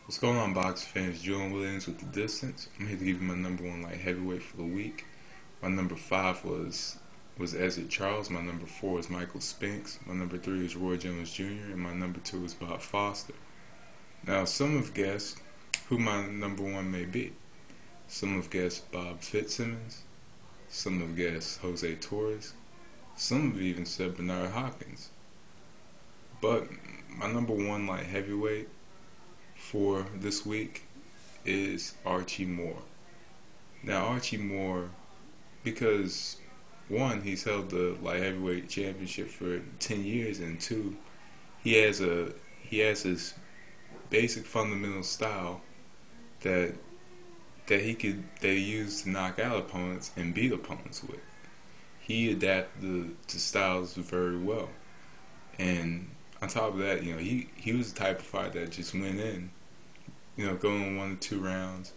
What's going on, box fans? Julian Williams with the distance. I'm here to give you my number one light heavyweight for the week. My number five was Ezra Charles. My number four is Michael Spinks. My number three is Roy Jones Jr. and my number two is Bob Foster. Now, some have guessed who my number one may be. Some have guessed Bob Fitzsimmons. Some have guessed Jose Torres. Some have even said Bernard Hopkins. But my number one light heavyweight for this week is Archie Moore. Now, Archie Moore, because one, he's held the light heavyweight championship for 10 years, and two, he has his basic fundamental style that he used to knock out opponents and beat opponents with. He adapted to styles very well, and on top of that, he was the type of fighter that just went in, going 1 or 2 rounds,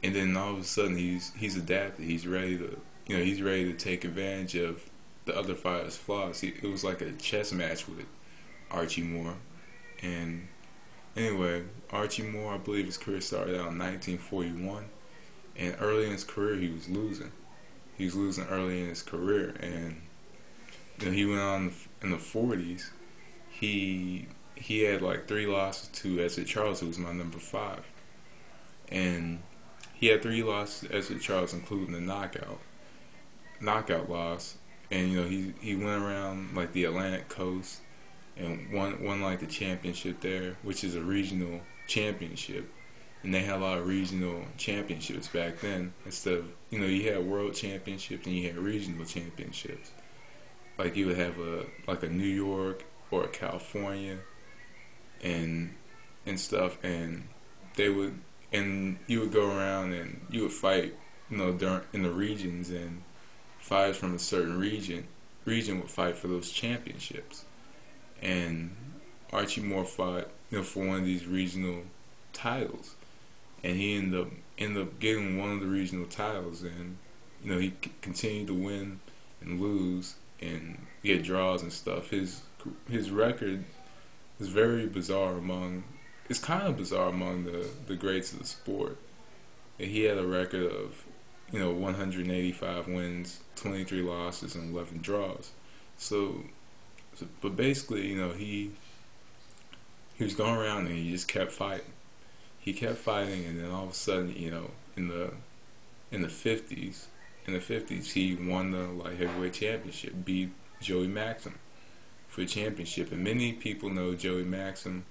and then all of a sudden he's adapted. He's ready to take advantage of the other fighters' flaws. It was like a chess match with Archie Moore. And anyway, Archie Moore, I believe his career started out in 1941, and early in his career he was losing. He was losing early in his career, and he went on in the 40s. He had like 3 losses to Ezra Charles, who was my number 5, and he had 3 losses to Ezra Charles, including the knockout loss. And he went around like the Atlantic coast and won like the championship there, which is a regional championship, and they had a lot of regional championships back then. Instead of you had world championships and you had regional championships. Like you would have a New York or a California and stuff, and you would go around and you would fight during in the regions, and fighters from a certain region would fight for those championships. And Archie Moore fought for one of these regional titles, and he ended up getting one of the regional titles, and he continued to win and lose and get draws and stuff. His record is very bizarre it's kind of bizarre among the greats of the sport. And he had a record of 185 wins, 23 losses, and 11 draws. But basically, he was going around and he just kept fighting. He kept fighting, and then all of a sudden, in the 50s, he won the light heavyweight championship, beat Joey Maxim for the championship. And many people know Joey Maxim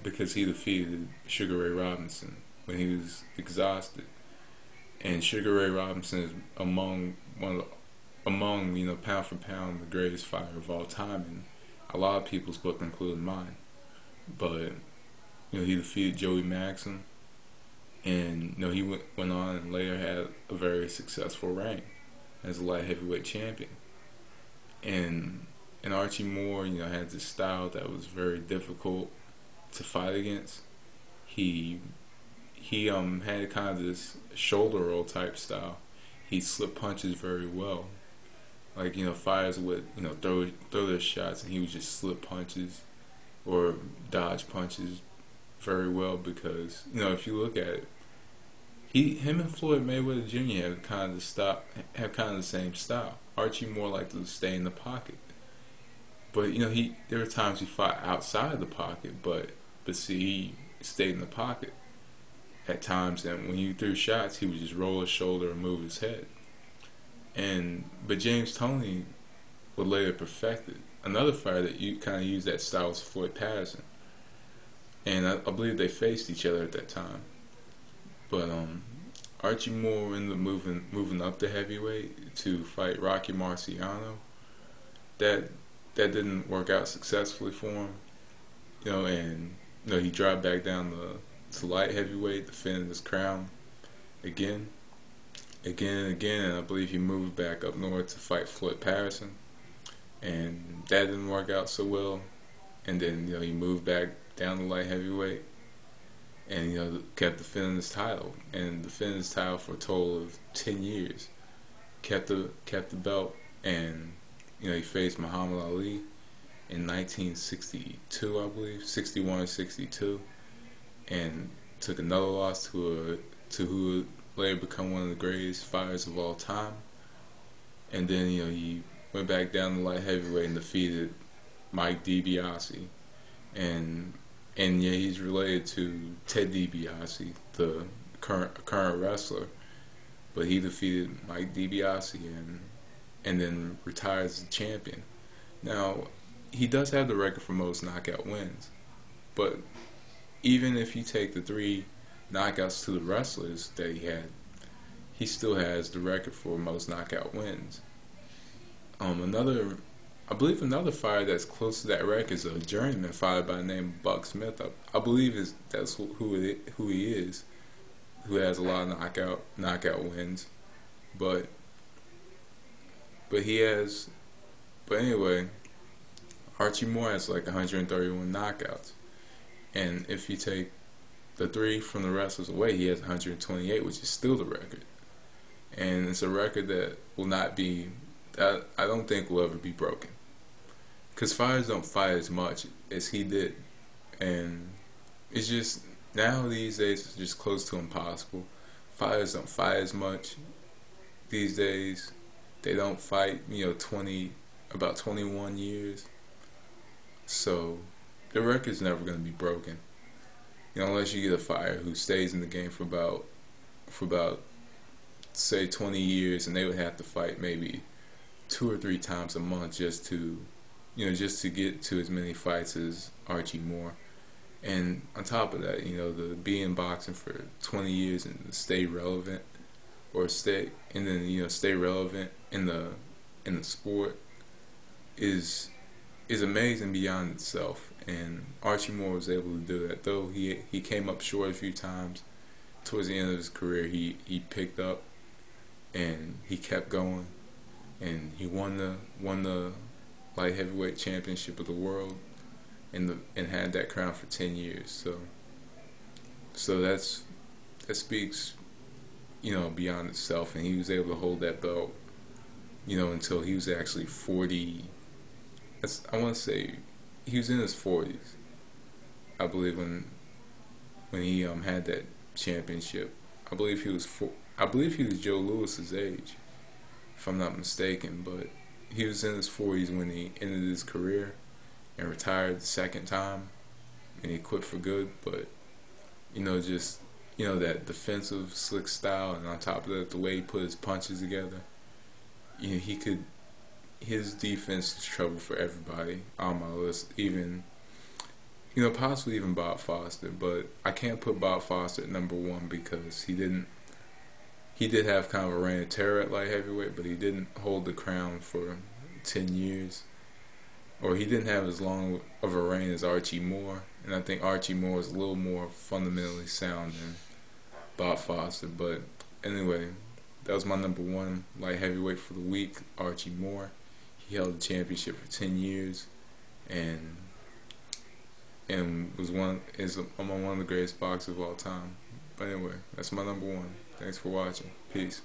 because he defeated Sugar Ray Robinson when he was exhausted. And Sugar Ray Robinson is among pound for pound the greatest fighter of all time in a lot of people's book, including mine. But he defeated Joey Maxim, and he went on and later had a very successful reign as a light heavyweight champion. And Archie Moore, had this style that was very difficult to fight against. He had kind of this shoulder roll type style. He slipped punches very well. Like fighters would throw their shots, and he would just slip punches or dodge punches very well, because if you look at it, him and Floyd Mayweather Jr. have kind of the same style. Archie Moore liked to stay in the pocket, but there were times he fought outside the pocket, but see, he stayed in the pocket at times, and when you threw shots, he would just roll his shoulder and move his head. But James Toney would later perfect it. Another fighter that you kind of used that style was Floyd Patterson, and I believe they faced each other at that time. But Archie Moore ended up moving up to heavyweight to fight Rocky Marciano. That didn't work out successfully for him, and he dropped back down to light heavyweight, defending his crown again and again, and I believe he moved back up north to fight Floyd Patterson, and that didn't work out so well. And then he moved back down to light heavyweight, and kept defending his title, and defended his title for a total of 10 years. Kept the belt, and he faced Muhammad Ali in 1962, I believe, 61 or 62, and took another loss to who would later become one of the greatest fighters of all time. And then he went back down to light heavyweight and defeated Mike DiBiase, and yeah, he's related to Ted DiBiase, the current wrestler. But he defeated Mike DiBiase and then retired as a champion. Now, he does have the record for most knockout wins, but even if you take the 3 knockouts to the wrestlers that he had, he still has the record for most knockout wins. I believe another fighter that's close to that record is a journeyman fighter by the name of Buck Smith. I believe that's who he is, who has a lot of knockout wins, but he has. But anyway, Archie Moore has like 131 knockouts, and if you take the 3 from the wrestlers away, he has 128, which is still the record. And it's a record that will not be, that I don't think will ever be broken, because fighters don't fight as much as he did, and it's just now these days it's just close to impossible. Fighters don't fight as much these days. They don't fight about 21 years, so the record's never going to be broken, unless you get a fighter who stays in the game for about say 20 years, and they would have to fight maybe 2 or 3 times a month just to get to as many fights as Archie Moore. And on top of that, to be in boxing for 20 years and stay relevant, stay relevant in the sport is amazing beyond itself. And Archie Moore was able to do that. Though he came up short a few times towards the end of his career, he picked up and he kept going, and he won the light heavyweight championship of the world, and had that crown for 10 years. So that speaks beyond itself. And he was able to hold that belt until he was actually 40. I want to say he was in his 40s, I believe, when he had that championship. I believe he was Joe Louis's age, if I'm not mistaken. But he was in his 40s when he ended his career and retired the second time, and he quit for good. But that defensive slick style, and on top of that, the way he put his punches together, his defense is trouble for everybody on my list, even possibly even Bob Foster. But I can't put Bob Foster at number 1 because he did have kind of a reign of terror at light heavyweight, but he didn't hold the crown for 10 years. Or he didn't have as long of a reign as Archie Moore. And I think Archie Moore is a little more fundamentally sound than Bob Foster. But anyway, that was my number 1 light heavyweight for the week, Archie Moore. He held the championship for 10 years and was one of the greatest boxers of all time. But anyway, that's my number 1. Thanks for watching. Peace.